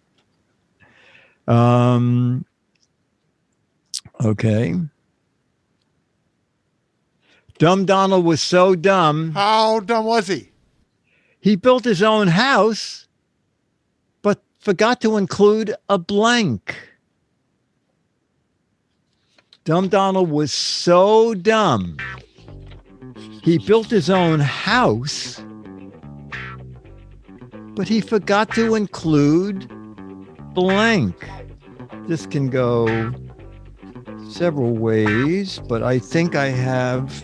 Okay. Dumb Donald was so dumb.
How dumb was he?
He built his own house, but forgot to include a blank. Dumb Donald was so dumb. He built his own house, but he forgot to include blank. This can go several ways, but I think I have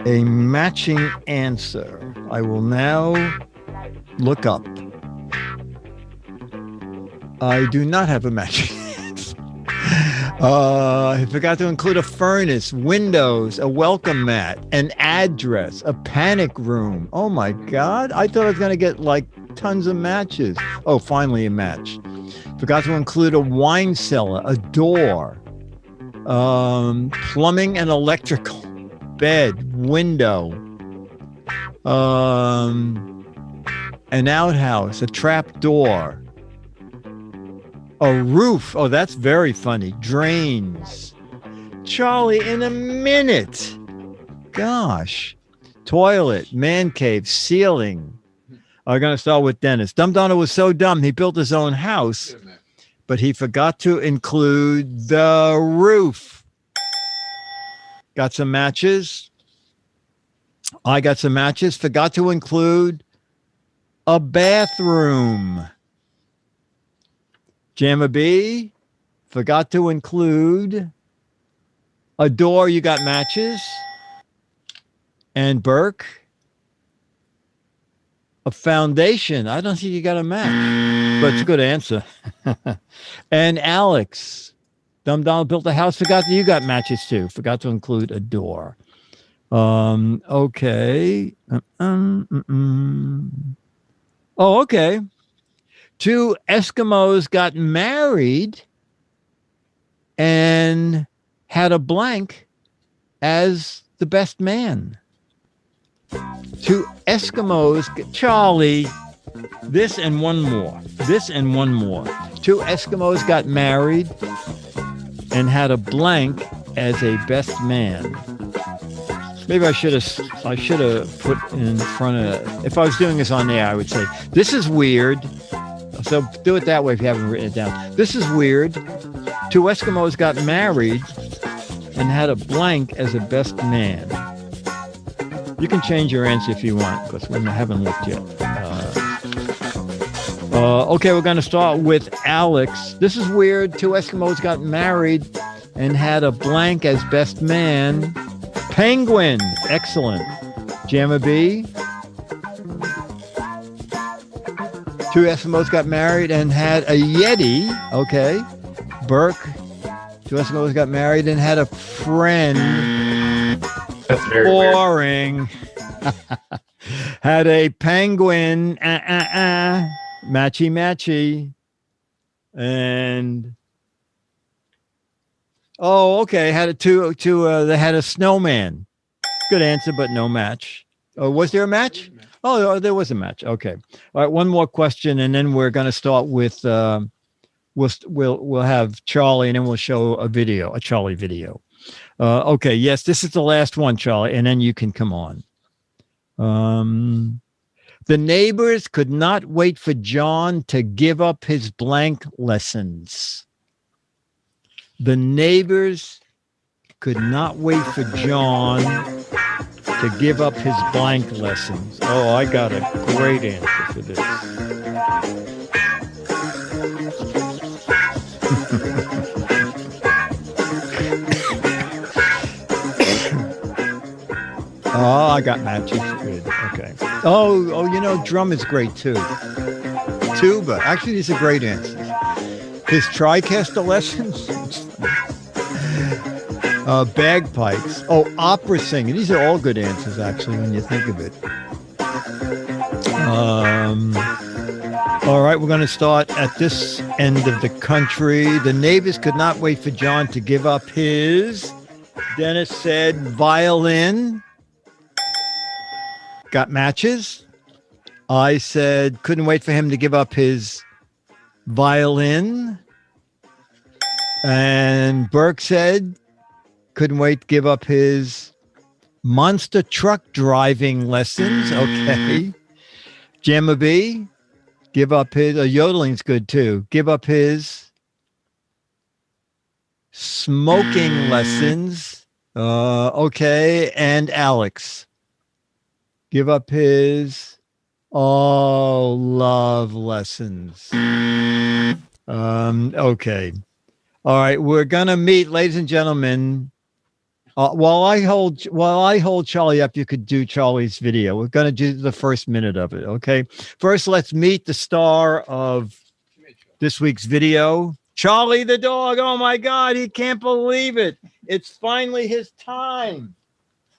a matching answer. I will now look up. I do not have a matching answer. I forgot to include a furnace, windows, a welcome mat, an address, a panic room. Oh my God. I thought I was going to get like tons of matches. Oh, finally a match. Forgot to include a wine cellar, a door, plumbing and electrical, bed, window, an outhouse, a trap door, a roof. Oh, that's very funny. Drains. Charlie, in a minute. Gosh. Toilet, man cave, ceiling. I'm going to start with Dennis. Dumb Donald was so dumb, he built his own house, but he forgot to include the roof. Got some matches. I got some matches. Forgot to include a bathroom. Jamma B, forgot to include a door. You got matches. And Burke, a foundation. I don't think you got a match, but it's a good answer. And Alex, Dumb Donald built a house. Forgot that you got matches too. Forgot to include a door. Okay. Oh, okay. 2 Eskimos got married and had a blank as the best man. 2 Eskimos, Charlie, this and one more. 2 Eskimos got married and had a blank as a best man. Maybe I should have put in front of, if I was doing this on air, I would say, this is weird. So do it that way if you haven't written it down. This is weird. Two Eskimos got married and had a blank as a best man. You can change your answer if you want, because we haven't looked yet. Okay, we're going to start with Alex. This is weird. Two Eskimos got married and had a blank as best man. Penguin. Excellent. Jamma B. Two Eskimos got married and had a Yeti. Okay. Burke. Two Eskimos got married and had a friend.
That's very
boring. Had a penguin. Matchy matchy. And okay. Had they had a snowman. Good answer, but no match. Oh, was there a match? Oh, there was a match. Okay. All right. One more question, and then we're going to start with. We'll have Charlie, and then we'll show a Charlie video. Okay. Yes, this is the last one, Charlie, and then you can come on. The neighbors could not wait for John to give up his blank lessons. The neighbors could not wait for John to give up his blank lessons. Oh, I got a great answer for this. Oh, I got matches. Good. Okay. Oh, drum is great too. Tuba. Actually, these are great answers. His TriCaster lessons. Bagpipes. Oh, opera singing. These are all good answers, actually, when you think of it. All right, we're going to start at this end of the country. The neighbors could not wait for John to give up his. Dennis said violin. Got matches. I said couldn't wait for him to give up his violin. And Burke said couldn't wait to give up his monster truck driving lessons. Okay. Jamma B, give up his, yodeling's good too. Give up his smoking lessons. Okay. And Alex, give up his love lessons. Okay. All right. We're going to meet, ladies and gentlemen. While I hold Charlie up, you could do Charlie's video. We're going to do the first minute of it. Okay. First, let's meet the star of this week's video, Charlie the dog. Oh my God. He can't believe it. It's finally his time.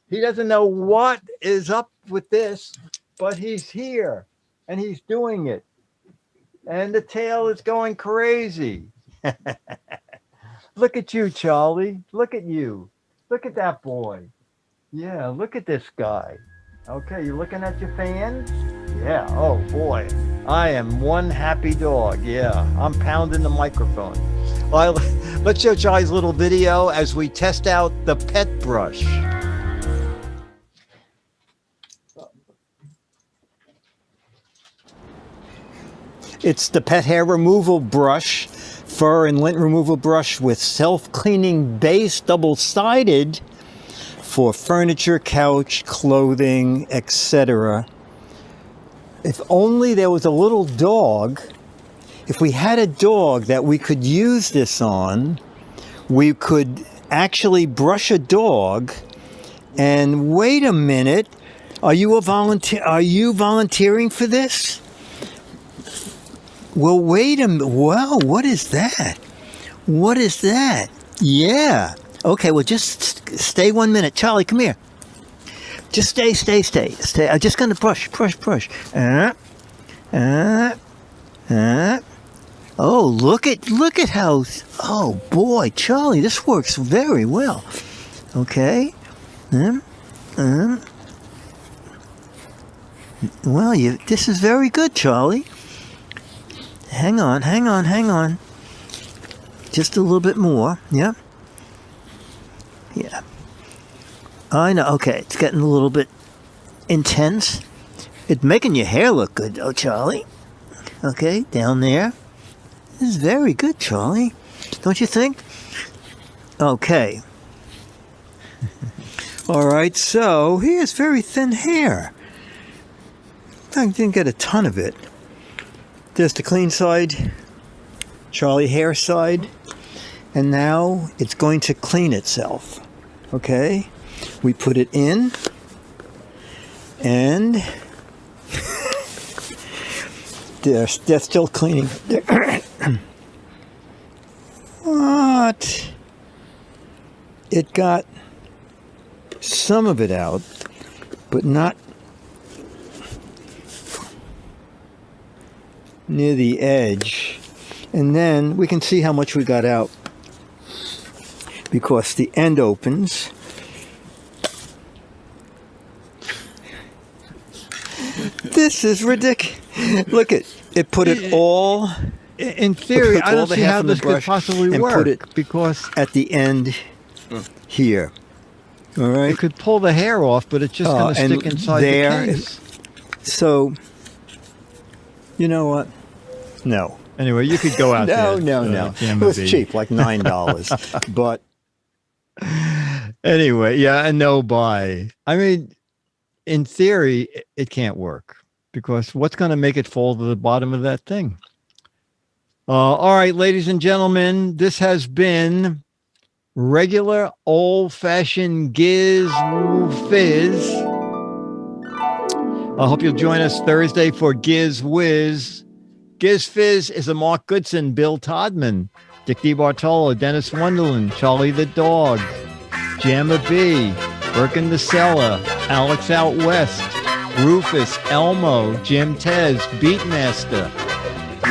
He doesn't know what is up with this, but he's here and he's doing it. And the tail is going crazy. Look at you, Charlie. Look at you. Look at that boy. Yeah, look at this guy. Okay, you looking at your fans? Yeah, oh boy. I am one happy dog. Yeah, I'm pounding the microphone. Well, let's show Charlie's little video as we test out the pet brush.
It's the pet hair removal brush, fur and lint removal brush with self-cleaning base, double-sided, for furniture, couch, clothing, etc. If only there was a little dog. If we had a dog that we could use this on, we could actually brush a dog. And wait a minute, are you volunteering for this? Well, wait a minute. Wow, what is that? What is that? Yeah. Okay, well, just stay 1 minute. Charlie, come here. Just stay. I'm just going to brush. Oh, look at how, oh boy, Charlie, this works very well. Okay. Well, this is very good, Charlie. Hang on. Just a little bit more. Yep. Yeah. I know. Okay, it's getting a little bit intense. It's making your hair look good, though, Charlie. Okay, down there. This is very good, Charlie. Don't you think? Okay. All right, so he has very thin hair. I didn't get a ton of it. There's the clean side, Charlie hair side, and now it's going to clean itself. Okay? We put it in, and they're still cleaning. What? It got some of it out, but not near the edge. And then we can see how much we got out because the end opens. This is ridiculous. Look it put it all.
In theory, I don't see how this could
brush
possibly
and
work
put it
because
at the end here. All right.
it could pull the hair off, but it's just going to stick inside the case.
So, you know what? No.
Anyway, you could go out
No.
there.
It was cheap, like $9. But
anyway, yeah, a no buy. I mean, in theory, it can't work because what's going to make it fall to the bottom of that thing? All right, ladies and gentlemen, this has been regular old-fashioned Giz Fiz. I hope you'll join us Thursday for Giz Wiz. Giz Fiz is a Mark Goodson, Bill Todman, Dick DeBartolo, Dennis Wonderland, Charlie the Dog, Jamma B, Birkin the Cellar, Alex Out West, Rufus, Elmo, Jim Tez, Beatmaster,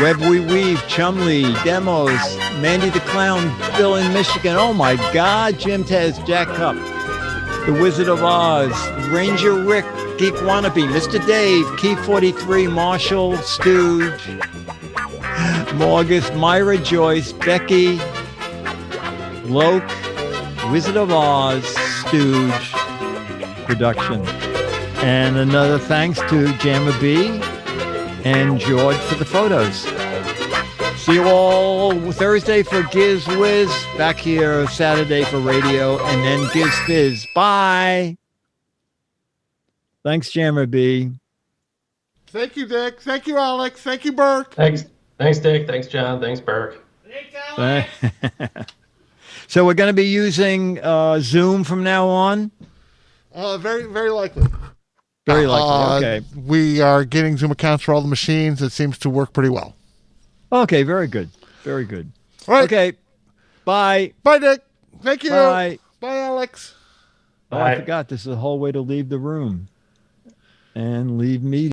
Web We Weave, Chumley, Demos, Mandy the Clown, Bill in Michigan. Oh my God, Jim Tez, Jack Cup, The Wizard of Oz, Ranger Rick, Geek Wannabe, Mr. Dave, Key 43, Marshall, Stooge, Morgus, Myra Joyce, Becky, Loke, Wizard of Oz, Stooge production. And another thanks to Jamma B and George for the photos. See you all Thursday for Giz Wiz, back here Saturday for radio, and then Giz Fiz. Bye. Thanks, Jammer B.
Thank you, Dick. Thank you, Alex. Thank you, Burke.
Thanks, Dick. Thanks, John. Thanks, Burke.
So we're going to be using Zoom from now on?
Very, very likely.
Very likely, okay.
We are getting Zoom accounts for all the machines. It seems to work pretty well.
Okay, very good. Very good.
All right.
Okay, bye.
Bye, Dick. Thank you.
Bye.
Bye, Alex.
Oh, I forgot. This is the whole way to leave the room. And leave me.